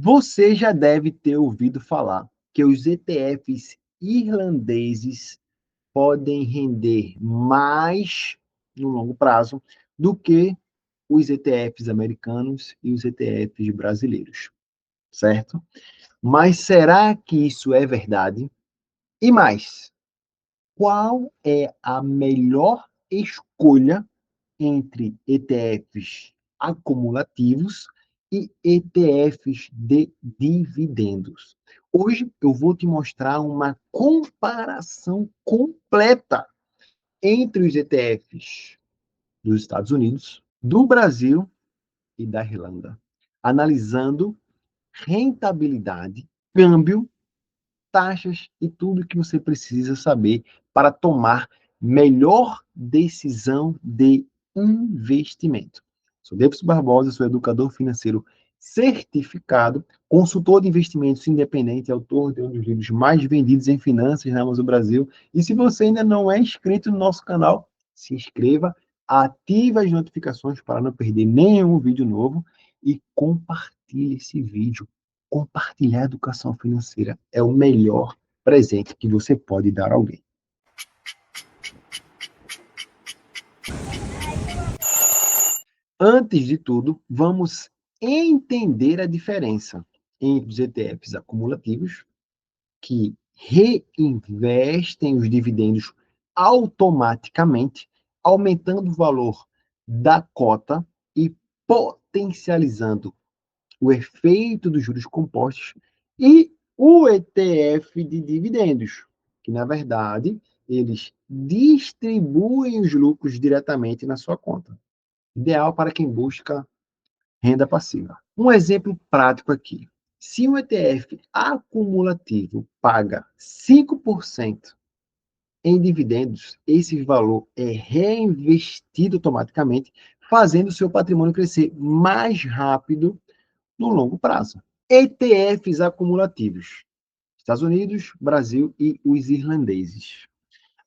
Você já deve ter ouvido falar que os ETFs irlandeses podem render mais no longo prazo do que os ETFs americanos e os ETFs brasileiros, certo? Mas será que isso é verdade? E mais, qual é a melhor escolha entre ETFs acumulativos e ETFs de dividendos? Hoje eu vou te mostrar uma comparação completa entre os ETFs dos Estados Unidos, do Brasil e da Irlanda, analisando rentabilidade, câmbio, taxas e tudo que você precisa saber para tomar melhor decisão de investimento. Sou Davidson Barbosa, sou educador financeiro certificado, consultor de investimentos independente e autor de um dos livros mais vendidos em finanças na Amazon Brasil. E se você ainda não é inscrito no nosso canal, se inscreva, ative as notificações para não perder nenhum vídeo novo e compartilhe esse vídeo. Compartilhar a educação financeira é o melhor presente que você pode dar a alguém. Antes de tudo, vamos entender a diferença entre os ETFs acumulativos, que reinvestem os dividendos automaticamente, aumentando o valor da cota e potencializando o efeito dos juros compostos, e o ETF de dividendos, que, na verdade, eles distribuem os lucros diretamente na sua conta. Ideal para quem busca renda passiva. Um exemplo prático aqui. Se um ETF acumulativo paga 5% em dividendos, esse valor é reinvestido automaticamente, fazendo o seu patrimônio crescer mais rápido no longo prazo. ETFs acumulativos. Estados Unidos, Brasil e os irlandeses.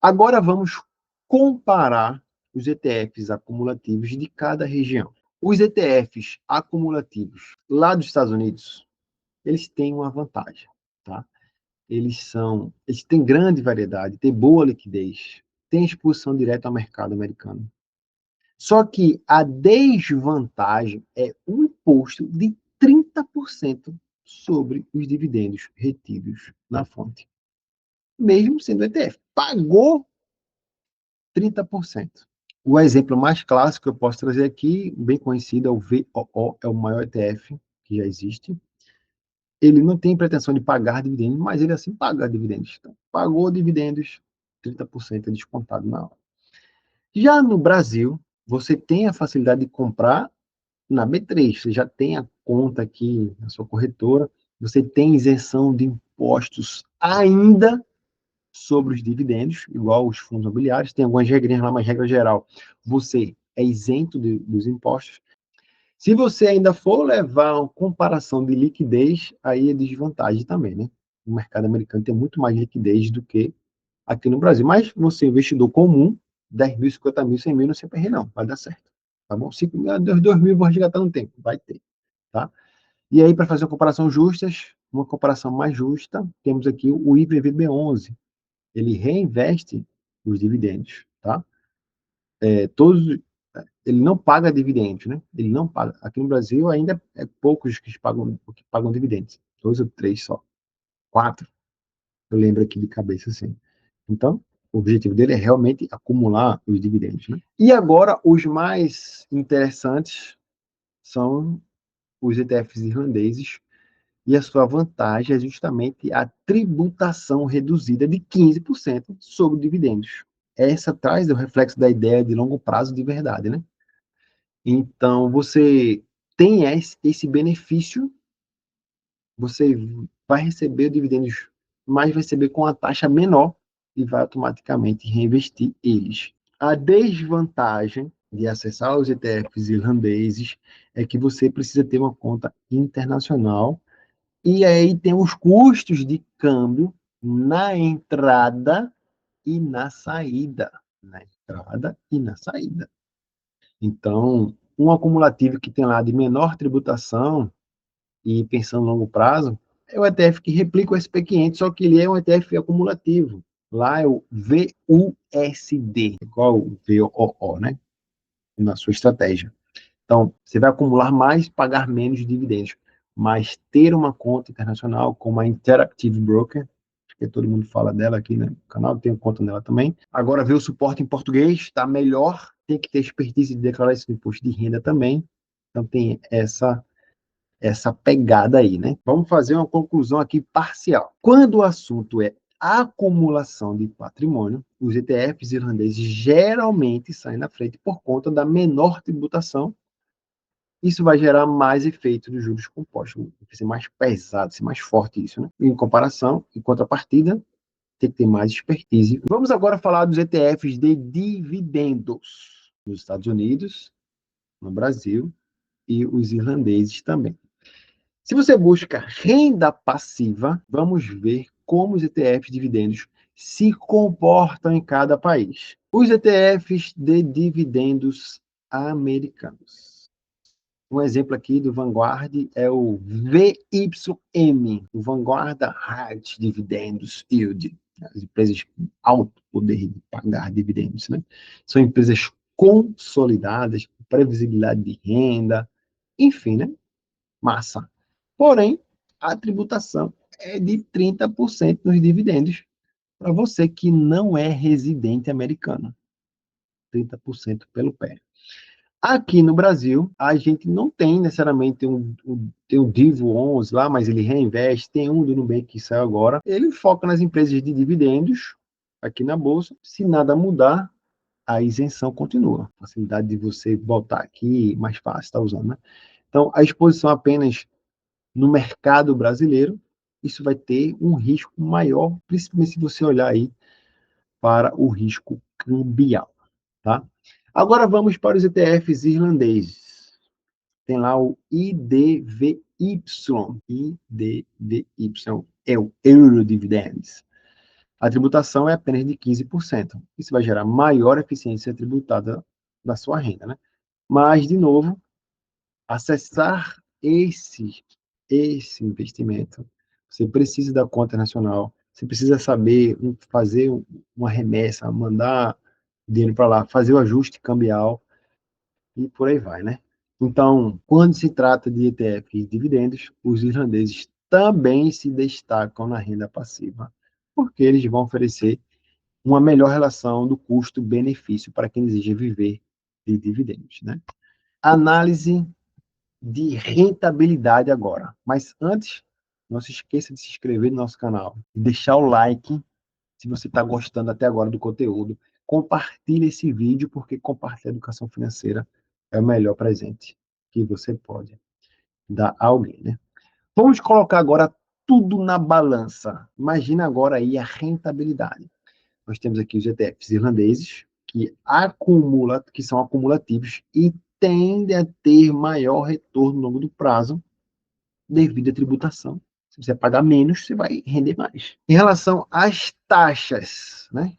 Agora vamos comparar os ETFs acumulativos de cada região. Os ETFs acumulativos lá dos Estados Unidos, eles têm uma vantagem, tá? Eles têm grande variedade, têm boa liquidez, têm exposição direta ao mercado americano. Só que a desvantagem é um imposto de 30% sobre os dividendos retidos na fonte. Mesmo sendo ETF, pagou 30%. O exemplo mais clássico que eu posso trazer aqui, bem conhecido, é o VOO, é o maior ETF que já existe. Ele não tem pretensão de pagar dividendos, mas ele assim paga dividendos. Então, pagou dividendos, 30% é descontado na hora. Já no Brasil, você tem a facilidade de comprar na B3, você já tem a conta aqui na sua corretora, você tem isenção de impostos ainda sobre os dividendos, igual os fundos imobiliários, tem algumas regrinhas lá, mas regra geral, você é isento dos impostos. Se você ainda for levar uma comparação de liquidez, aí é desvantagem também, né? O mercado americano tem muito mais liquidez do que aqui no Brasil. Mas você, investidor comum, 10 mil, 50 mil, 100 mil, não se aperre não, vai dar certo. Tá bom? 5 mil, 2 mil, vou resgatar no tempo, vai ter, tá? E aí, para fazer uma comparação justas, uma comparação mais justa, temos aqui o IPVB11. Ele reinveste os dividendos, tá? Ele não paga dividendos, né? Ele não paga. Aqui no Brasil ainda é poucos que pagam dividendos. 2 ou 3 só. 4, eu lembro aqui de cabeça assim. Então, o objetivo dele é realmente acumular os dividendos, né? E agora, os mais interessantes são os ETFs irlandeses, e a sua vantagem é justamente a tributação reduzida de 15% sobre dividendos. Essa traz o reflexo da ideia de longo prazo de verdade, né? Então, você tem esse benefício, você vai receber dividendos, mas vai receber com a taxa menor e vai automaticamente reinvestir eles. A desvantagem de acessar os ETFs irlandeses é que você precisa ter uma conta internacional, e aí tem os custos de câmbio na entrada e na saída. Na entrada e na saída. Então, um acumulativo que tem lá de menor tributação, e pensando no longo prazo, é o ETF que replica o SP500, só que ele é um ETF acumulativo. Lá é o VUSD, igual o VOO, né? Na sua estratégia. Então, você vai acumular mais, pagar menos dividendos, mas ter uma conta internacional como a Interactive Broker, que todo mundo fala dela aqui no canal, tenho conta nela também. Agora ver o suporte em português, está melhor, tem que ter expertise de declarar esse imposto de renda também. Então tem essa pegada aí, né? Vamos fazer uma conclusão aqui parcial. Quando o assunto é acumulação de patrimônio, os ETFs irlandeses geralmente saem na frente por conta da menor tributação. Isso vai gerar mais efeito dos juros compostos, vai ser mais pesado, ser mais forte isso, né? Em comparação, em contrapartida, tem que ter mais expertise. Vamos agora falar dos ETFs de dividendos nos Estados Unidos, no Brasil e os irlandeses também. Se você busca renda passiva, vamos ver como os ETFs de dividendos se comportam em cada país. Os ETFs de dividendos americanos. Um exemplo aqui do Vanguard é o VYM, o Vanguard High Dividendos Yield. As empresas com alto poder de pagar dividendos, né? São empresas consolidadas, com previsibilidade de renda, enfim, né? Massa. Porém, a tributação é de 30% nos dividendos para você que não é residente americano. 30% pelo pé. Aqui no Brasil, a gente não tem necessariamente tem o Divo 11 lá, mas ele reinveste, tem um do Nubank que saiu agora. Ele foca nas empresas de dividendos aqui na Bolsa. Se nada mudar, a isenção continua. A facilidade de você botar aqui, mais fácil, está usando, né? Então, a exposição apenas no mercado brasileiro, isso vai ter um risco maior, principalmente se você olhar aí para o risco cambial, tá? Agora vamos para os ETFs irlandeses. Tem lá o IDVY. IDVY é o Euro Dividends. A tributação é apenas de 15%. Isso vai gerar maior eficiência tributada da sua renda, né? Mas, de novo, acessar esse investimento, você precisa da conta nacional, você precisa saber fazer uma remessa, mandar dinheiro para lá, fazer o ajuste cambial e por aí vai, né? Então, quando se trata de ETF e dividendos, os irlandeses também se destacam na renda passiva, porque eles vão oferecer uma melhor relação do custo-benefício para quem deseja viver de dividendos, né? Análise de rentabilidade agora. Mas antes, não se esqueça de se inscrever no nosso canal, deixar o like se você está gostando até agora do conteúdo. Compartilhe esse vídeo, porque compartilhar educação financeira é o melhor presente que você pode dar a alguém, né? Vamos colocar agora tudo na balança. Imagina agora aí a rentabilidade. Nós temos aqui os ETFs irlandeses, que são acumulativos e tendem a ter maior retorno ao longo do prazo devido à tributação. Se você pagar menos, você vai render mais. Em relação às taxas, né?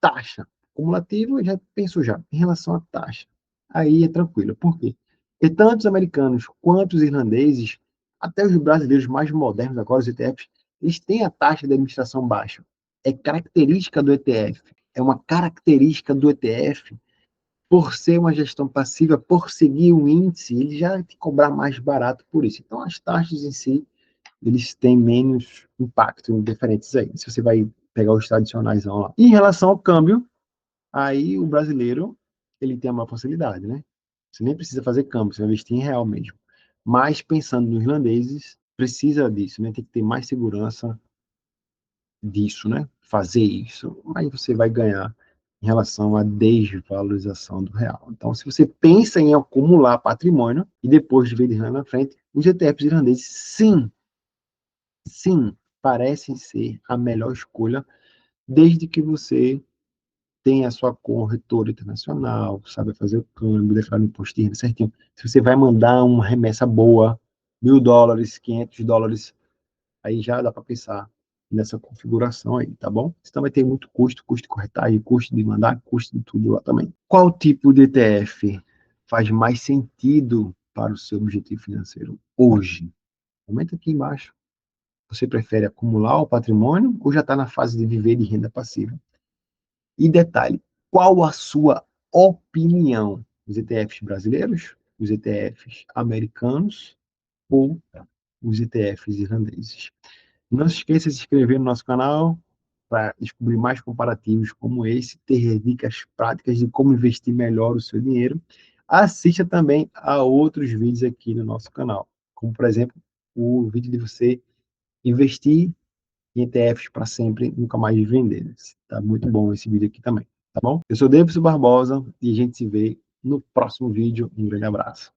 Taxa cumulativa, eu já penso já. Em relação à taxa, aí é tranquilo. Por quê? Porque tanto os americanos quanto os irlandeses, até os brasileiros mais modernos agora, os ETFs, eles têm a taxa de administração baixa. É característica do ETF. É uma característica do ETF por ser uma gestão passiva, por seguir o índice, ele já te cobrar mais barato por isso. Então, as taxas em si, eles têm menos impacto diferentes aí. Se você vai pegar os tradicionais lá. E em relação ao câmbio, aí o brasileiro, ele tem uma facilidade, né? Você nem precisa fazer câmbio, você vai investir em real mesmo. Mas pensando nos irlandeses, precisa disso, né? Tem que ter mais segurança disso, né? Fazer isso. Aí você vai ganhar em relação à desvalorização do real. Então, se você pensa em acumular patrimônio e depois de ver lá na frente, os ETFs irlandeses, sim, parecem ser a melhor escolha, desde que você tenha a sua corretora internacional, sabe fazer o câmbio, declarar o imposto de renda certinho. Se você vai mandar uma remessa boa, $1.000, $500, aí já dá para pensar nessa configuração aí, tá bom? Então vai ter muito custo de corretagem, custo de mandar, custo de tudo lá também. Qual tipo de ETF faz mais sentido para o seu objetivo financeiro hoje? Comenta aqui embaixo. Você prefere acumular o patrimônio ou já está na fase de viver de renda passiva? E detalhe, qual a sua opinião? Os ETFs brasileiros, os ETFs americanos ou os ETFs irlandeses? Não se esqueça de se inscrever no nosso canal para descobrir mais comparativos como esse, ter dicas práticas de como investir melhor o seu dinheiro. Assista também a outros vídeos aqui no nosso canal, como, por exemplo, o vídeo de você investir em ETFs para sempre, nunca mais vender. Tá muito bom esse vídeo aqui também, tá bom? Eu sou Davidson Barbosa e a gente se vê no próximo vídeo. Um grande abraço.